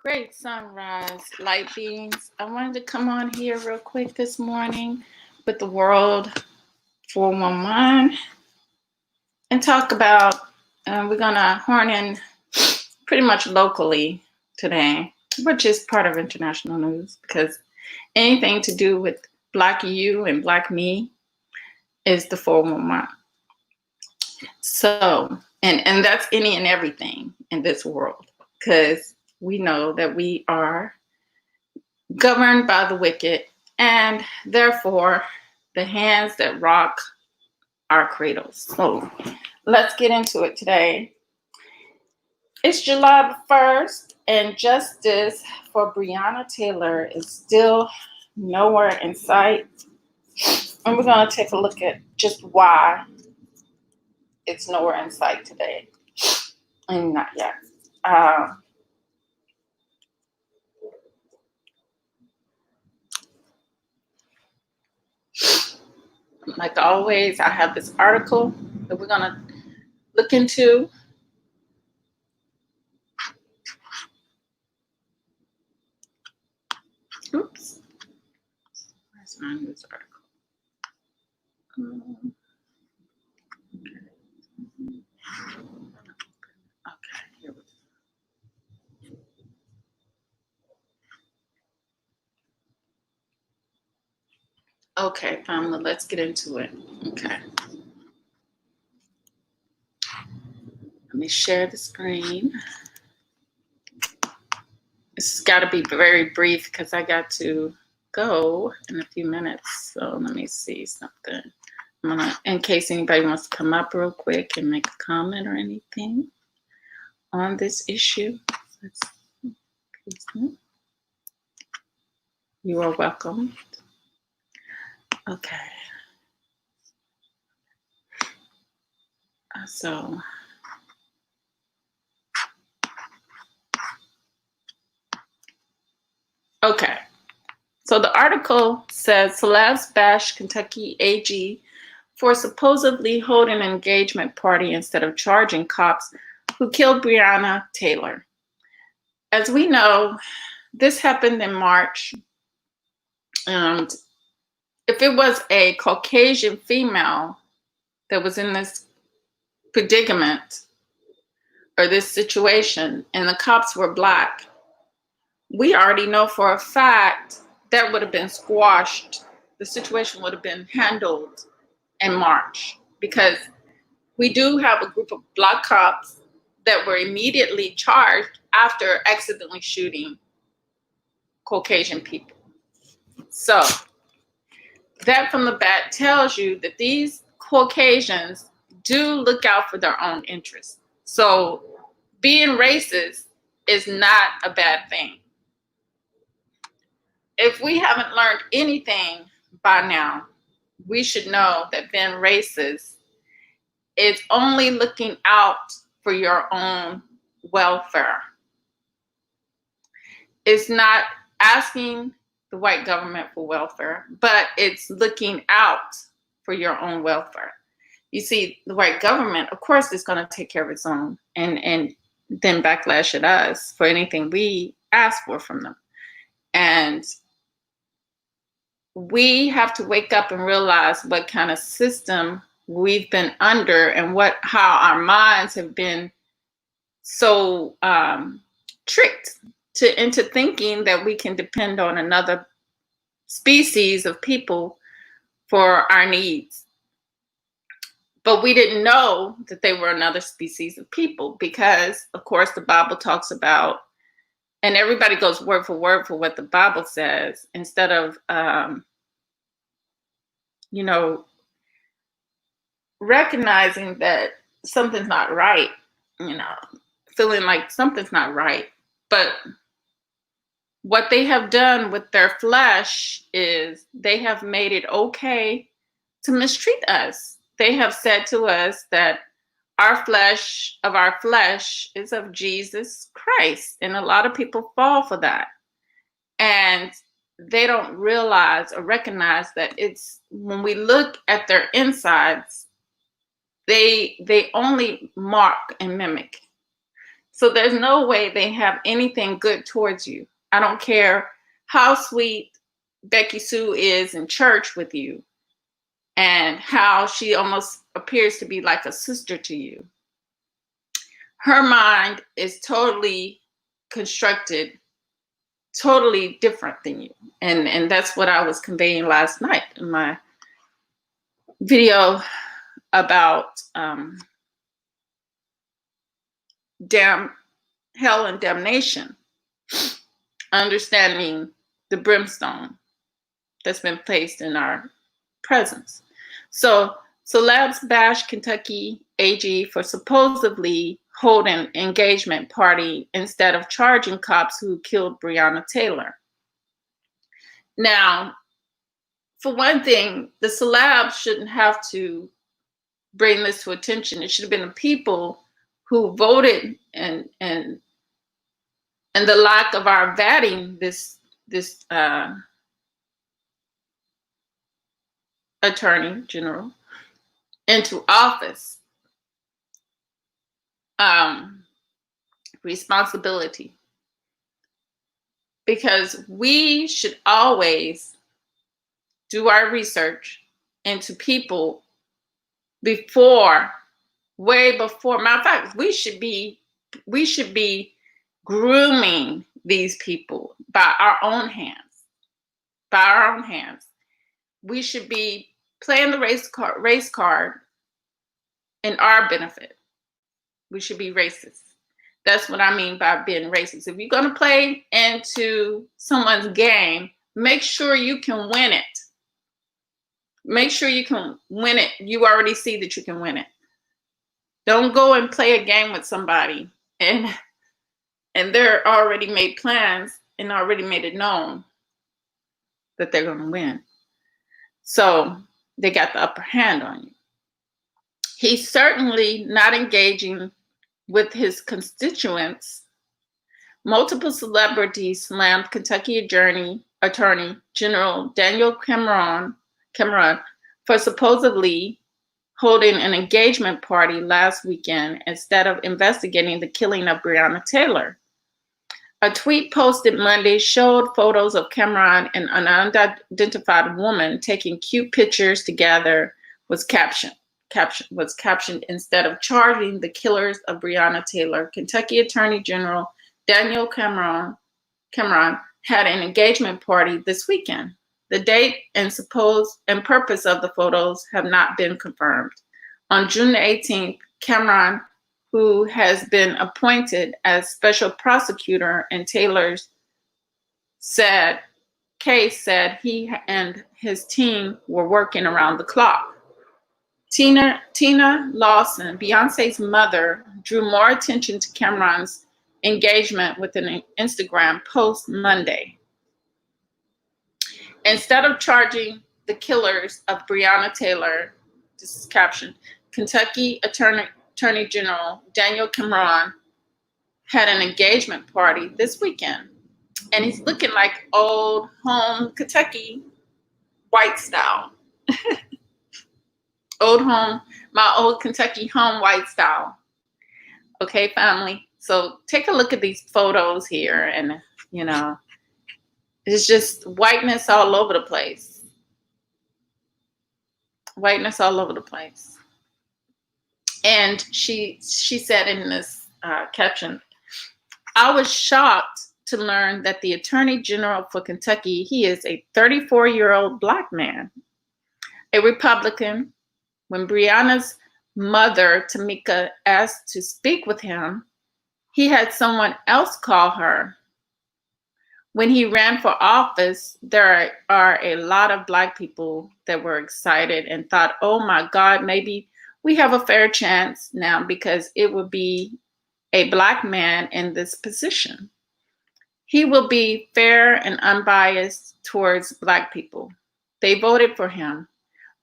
Great sunrise, light beings. I wanted to come on here real quick this morning with the World 411 and talk about, we're going to horn in pretty much locally today, which is part of international news because anything to do with Black you and Black me is the 411. So, and that's any and everything in this world because we know that we are governed by the wicked, and therefore the hands that rock our cradles. So let's get into it today. It's July the 1st, and justice for Breonna Taylor is still nowhere in sight. And we're going to take a look at just why it's nowhere in sight today. And not yet. Like always, I have this article that we're going to look into. Oops. Where's my news article? Okay, here we go. Okay, family, let's get into it. Okay. Let me share the screen. This has got to be very brief because I got to go in a few minutes. So let me see something. I'm gonna, in case anybody wants to come up real quick and make a comment or anything on this issue. You are welcome. Okay. So. Okay. So the article says celebs bash Kentucky AG for supposedly holding an engagement party instead of charging cops who killed Breonna Taylor. As we know, this happened in March. And if it was a Caucasian female that was in this predicament or this situation and the cops were Black, we already know for a fact that would have been squashed. The situation would have been handled in March because we do have a group of Black cops that were immediately charged after accidentally shooting Caucasian people. So that from the bat tells you that these Caucasians do look out for their own interests. So being racist is not a bad thing. If we haven't learned anything by now, we should know that being racist is only looking out for your own welfare. It's not asking the white government for welfare, but it's looking out for your own welfare. You see, the white government, of course, is going to take care of its own and then backlash at us for anything we ask for from them. And we have to wake up and realize what kind of system we've been under and how our minds have been so tricked into thinking that we can depend on another species of people for our needs. But we didn't know that they were another species of people because, of course, the Bible talks about, and everybody goes word for what the Bible says instead of, recognizing that something's not right, feeling like something's not right. But what they have done with their flesh is they have made it okay to mistreat us. They have said to us that our flesh is of Jesus Christ. And a lot of people fall for that. And they don't realize or recognize that it's when we look at their insides, they only mark and mimic. So there's no way they have anything good towards you. I don't care how sweet Becky Sue is in church with you and how she almost appears to be like a sister to you. Her mind is totally constructed, totally different than you. And that's what I was conveying last night in my video about hell and damnation, understanding the brimstone that's been placed in our presence. So Labs bash Kentucky AG for supposedly holding engagement party instead of charging cops who killed Breonna Taylor. Now, for one thing, the celebs shouldn't have to bring this to attention. It should have been the people who voted and the lack of our vetting this attorney general into office. Responsibility. Because we should always do our research into people before, way before. Matter of fact, we should be grooming these people by our own hands. By our own hands. We should be playing the race card in our benefit. We should be racist. That's what I mean by being racist. If you're going to play into someone's game, make sure you can win it. Make sure you can win it. You already see that you can win it. Don't go and play a game with somebody and they're already made plans and already made it known that they're going to win. So they got the upper hand on you. He's certainly not engaging with his constituents. Multiple celebrities slammed Kentucky Attorney General Daniel Cameron for supposedly holding an engagement party last weekend instead of investigating the killing of Breonna Taylor. A tweet posted Monday showed photos of Cameron and an unidentified woman taking cute pictures together was captioned instead of charging the killers of Breonna Taylor. Kentucky Attorney General Daniel Cameron had an engagement party this weekend. The date and purpose of the photos have not been confirmed. On June 18th, Cameron, who has been appointed as special prosecutor in Taylor's case, said he and his team were working around the clock. Tina Lawson, Beyonce's mother, drew more attention to Cameron's engagement with an Instagram post Monday. Instead of charging the killers of Breonna Taylor, this is captioned, Kentucky Attorney General Daniel Cameron had an engagement party this weekend. And he's looking like old home Kentucky white style. My old Kentucky home white style. Okay, family. So take a look at these photos here, and it's just whiteness all over the place. Whiteness all over the place. And she said in this caption, I was shocked to learn that the Attorney General for Kentucky, he is a 34-year-old Black man, a Republican. When Breonna's mother, Tamika, asked to speak with him, he had someone else call her. When he ran for office, there are a lot of Black people that were excited and thought, oh my God, maybe we have a fair chance now because it would be a Black man in this position. He will be fair and unbiased towards Black people. They voted for him.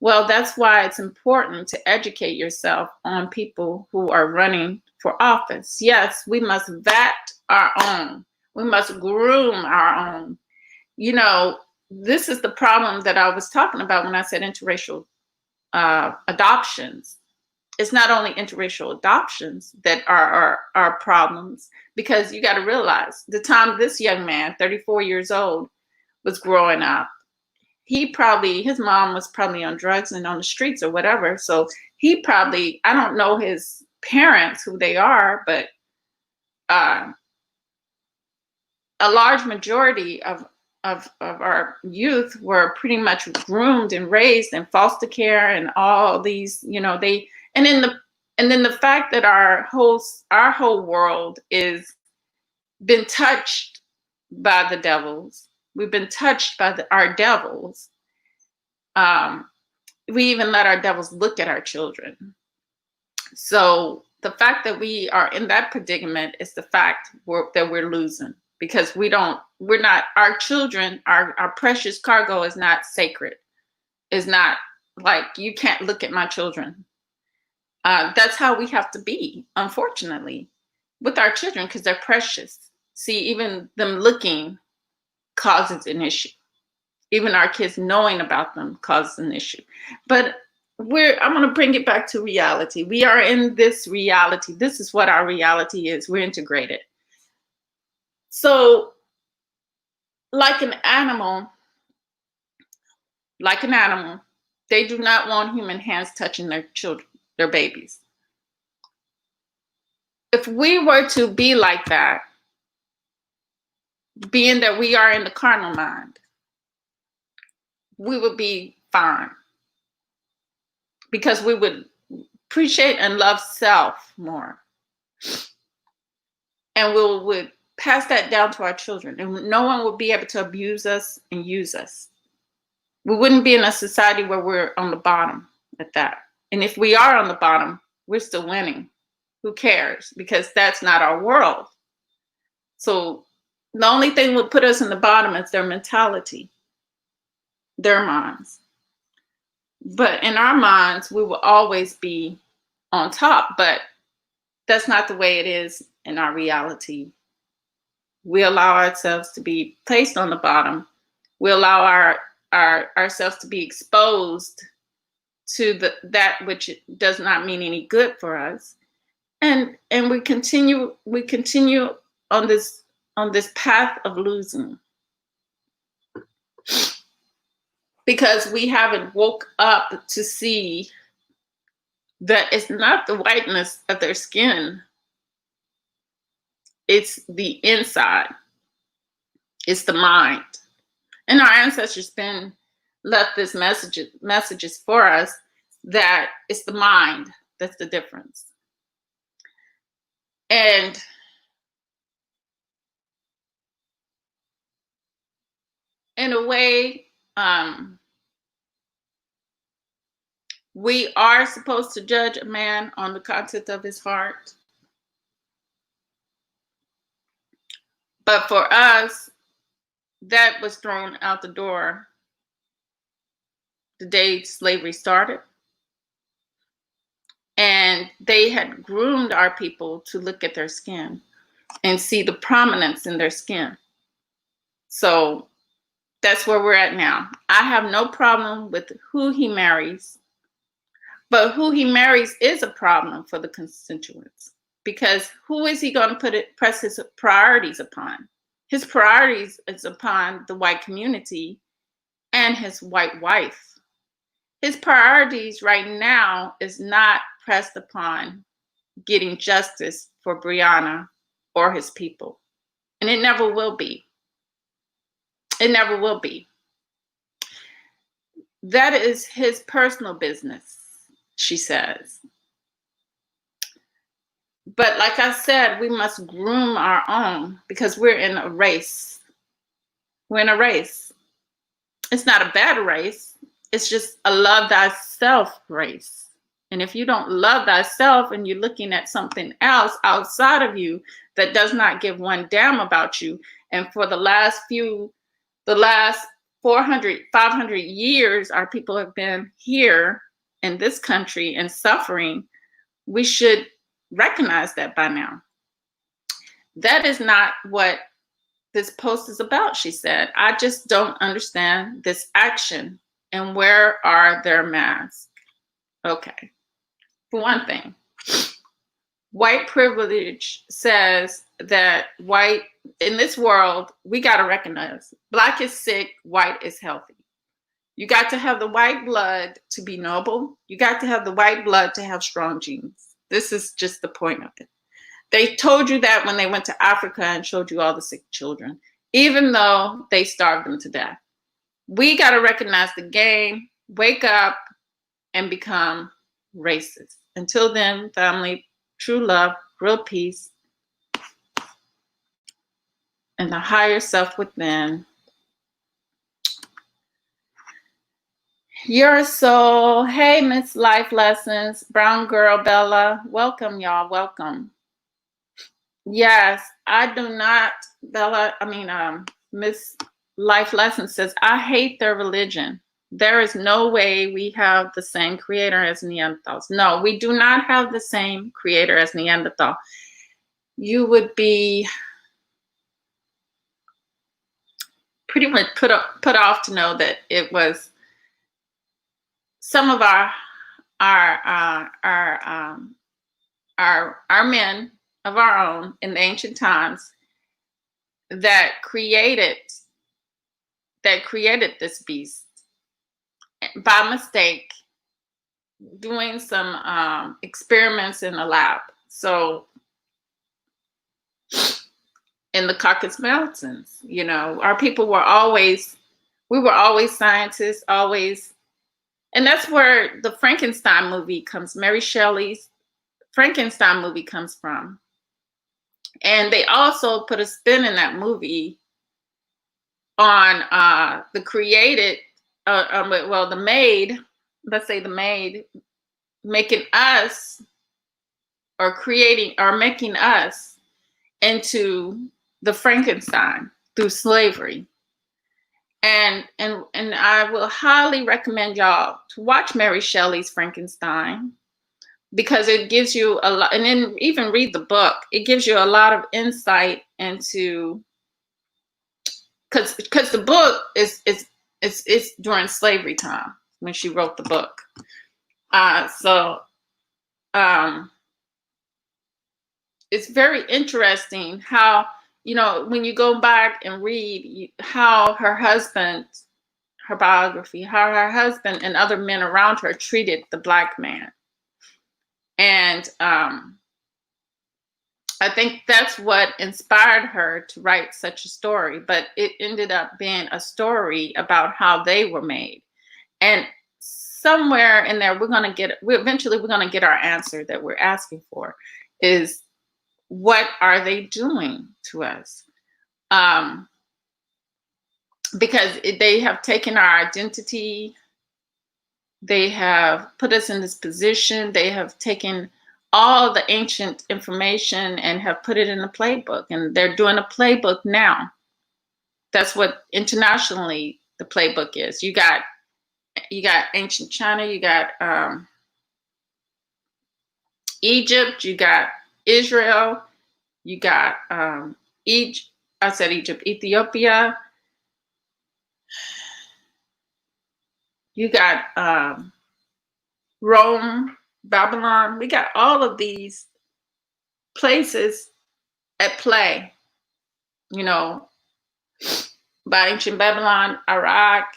Well, that's why it's important to educate yourself on people who are running for office. Yes, we must vet our own. We must groom our own. This is the problem that I was talking about when I said interracial adoptions. it's not only interracial adoptions that are problems, because you got to realize the time this young man, 34 years old, was growing up, his mom was probably on drugs and on the streets or whatever. So he probably, I don't know his parents, who they are, but uh, a large majority of our youth were pretty much groomed and raised in foster care and all these, and then the fact that our whole world is been touched by the devils. We've been touched by our devils. We even let our devils look at our children. So the fact that we are in that predicament is the fact that we're losing, because our children, our precious cargo is not sacred. Is not like, you can't look at my children. That's how we have to be, unfortunately, with our children, because they're precious. See, even them looking causes an issue. Even our kids knowing about them causes an issue. But I'm going to bring it back to reality. We are in this reality. This is what our reality is. We're integrated. So like an animal, they do not want human hands touching their children, their babies. If we were to be like that, being that we are in the carnal mind, we would be fine, because we would appreciate and love self more. And we would pass that down to our children, and no one would be able to abuse us and use us. We wouldn't be in a society where we're on the bottom at that. And if we are on the bottom, we're still winning. Who cares? Because that's not our world. So the only thing that would put us in the bottom is their mentality, their minds. But in our minds, we will always be on top. But that's not the way it is in our reality. We allow ourselves to be placed on the bottom. We allow ourselves to be exposed to that which does not mean any good for us. And we continue on this path of losing, because we haven't woke up to see that it's not the whiteness of their skin, it's the inside, it's the mind. And our ancestors then left this messages for us, that it's the mind that's the difference. And in a way, we are supposed to judge a man on the content of his heart. But for us, that was thrown out the door the day slavery started. And they had groomed our people to look at their skin and see the prominence in their skin. So that's where we're at now. I have no problem with who he marries, but who he marries is a problem for the constituents, because who is he going to press his priorities upon? His priorities is upon the white community and his white wife. His priorities right now is not pressed upon getting justice for Breonna or his people. And it never will be. It never will be. That is his personal business, she says. But like I said, we must groom our own, because we're in a race. We're in a race. It's not a bad race. It's just a love thyself race. And if you don't love thyself and you're looking at something else outside of you that does not give one damn about you, and for the last 400, 500 years, our people have been here in this country and suffering, we should recognize that by now. That is not what this post is about, she said. I just don't understand this action. And where are their masks? Okay. For one thing, white privilege says that white, in this world, we got to recognize black is sick, white is healthy. You got to have the white blood to be noble. You got to have the white blood to have strong genes. This is just the point of it. They told you that when they went to Africa and showed you all the sick children, even though they starved them to death. We got to recognize the game, wake up, and become racist. Until then, family, true love, real peace, and the higher self within. Your soul. Hey, Miss Life Lessons, Brown Girl Bella. Welcome, y'all. Welcome. Yes, I do not, Bella. Miss Life Lessons says, I hate their religion. There is no way we have the same creator as Neanderthals. No, we do not have the same creator as Neanderthal. You would be pretty much put off to know that it was some of our men of our own in the ancient times that created this beast by mistake, doing some experiments in the lab. So in the Caucasus Mountains, our people were always scientists, always. And that's where the Frankenstein movie comes, Mary Shelley's Frankenstein movie comes from. And they also put a spin in that movie on the created, the maid, let's say the maid, making us or creating or making us into the Frankenstein through slavery. And I will highly recommend y'all to watch Mary Shelley's Frankenstein, because it gives you a lot, and then even read the book. It gives you a lot of insight into, because the book is during slavery time when she wrote the book. It's very interesting how, when you go back and read how her biography, how her husband and other men around her treated the Black man. And I think that's what inspired her to write such a story, but it ended up being a story about how they were made. And somewhere in there, we're going to get our answer that we're asking for, is what are they doing to us? Because they have taken our identity. They have put us in this position. They have taken all the ancient information and have put it in a playbook, and they're doing a playbook now. That's what internationally the playbook is. You got ancient China, you got Egypt, you got Israel, you got Ethiopia, you got Rome, Babylon. We got all of these places at play, by ancient Babylon, Iraq,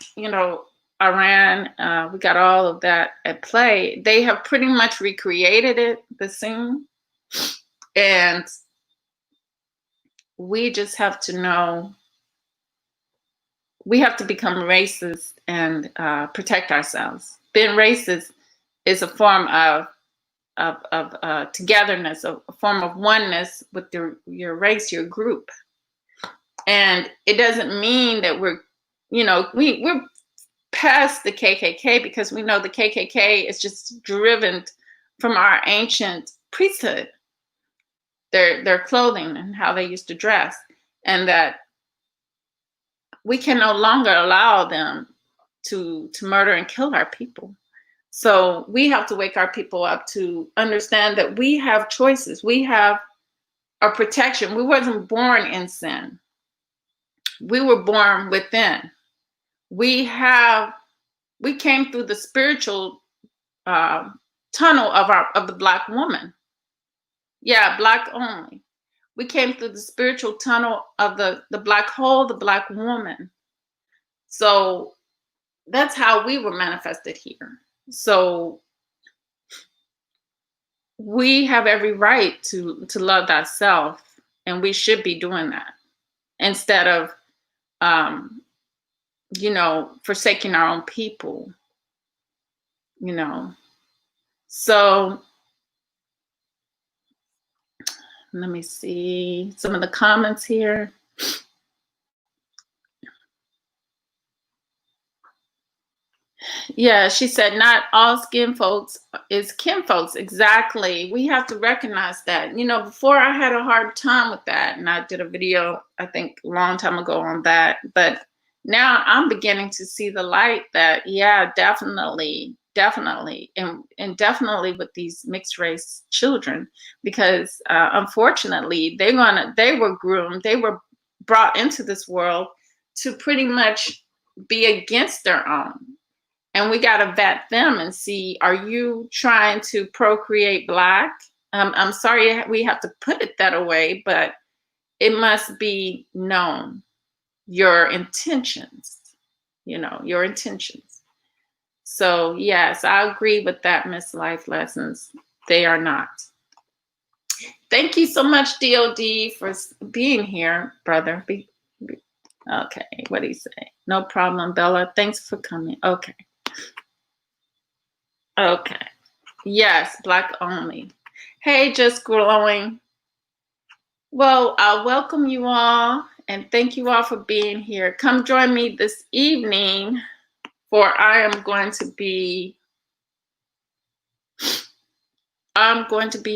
Iran. We got all of that at play. They have pretty much recreated it, the scene. And we just have to know, we have to become racist and protect ourselves. Being racist is a form of togetherness, a form of oneness with your race, your group. And it doesn't mean that we're past the KKK, because we know the KKK is just driven from our ancient priesthood, their clothing and how they used to dress, and that we can no longer allow them to murder and kill our people. So we have to wake our people up to understand that we have choices. We have a protection. We wasn't born in sin. We were born within. We came through the spiritual tunnel of the Black woman. Yeah, Black only. We came through the spiritual tunnel of the Black hole, the Black woman. So that's how we were manifested here. So we have every right to love thyself, and we should be doing that instead of forsaking our own people, So let me see some of the comments here. Yeah, she said not all skin folks is kin folks. Exactly. We have to recognize that. Before I had a hard time with that, and I did a video, I think, a long time ago on that. But now I'm beginning to see the light that, yeah, definitely, and definitely with these mixed race children, because unfortunately, they were groomed, they were brought into this world to pretty much be against their own. And we got to vet them and see, are you trying to procreate Black? I'm sorry we have to put it that way, but it must be known, your intentions, your intentions. So yes, I agree with that, Miss Life Lessons. They are not. Thank you so much, DOD, for being here, brother. Okay, what do you say? No problem, Bella. Thanks for coming. Okay. Okay. Yes, Black only. Hey, Just Glowing. Well, I welcome you all and thank you all for being here. Come join me this evening, for I'm going to be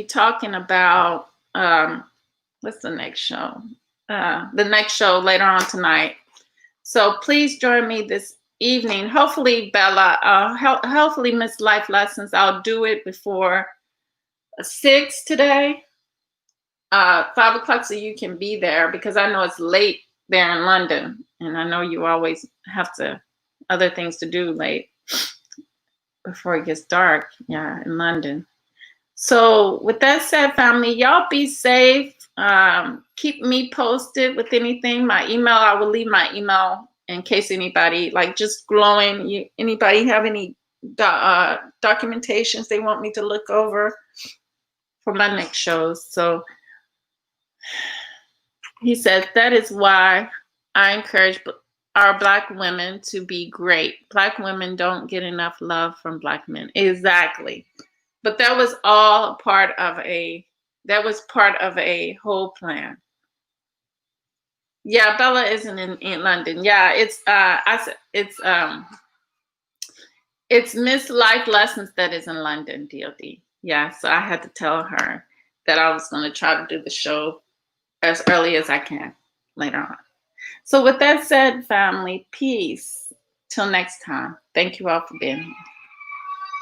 talking about what's the next show? The next show later on tonight. So please join me this evening. Hopefully, Bella, hopefully Miss Life Lessons, I'll do it before 6 today, 5 o'clock, so you can be there, because I know it's late there in London, and I know you always have other things to do late before it gets dark, yeah, in London. So with that said, family, y'all be safe. Keep me posted with anything. My email, I will leave my email in case anybody, like Just Glowing, anybody have any documentations they want me to look over for my next shows. So he says, that is why I encourage our Black women to be great. Black women don't get enough love from Black men. Exactly. But that was all part of a whole plan. Yeah, Bella isn't in London. Yeah, it's Miss Life Lessons that is in London, DOD. Yeah, so I had to tell her that I was going to try to do the show as early as I can later on. So with that said, family, peace. Till next time. Thank you all for being here.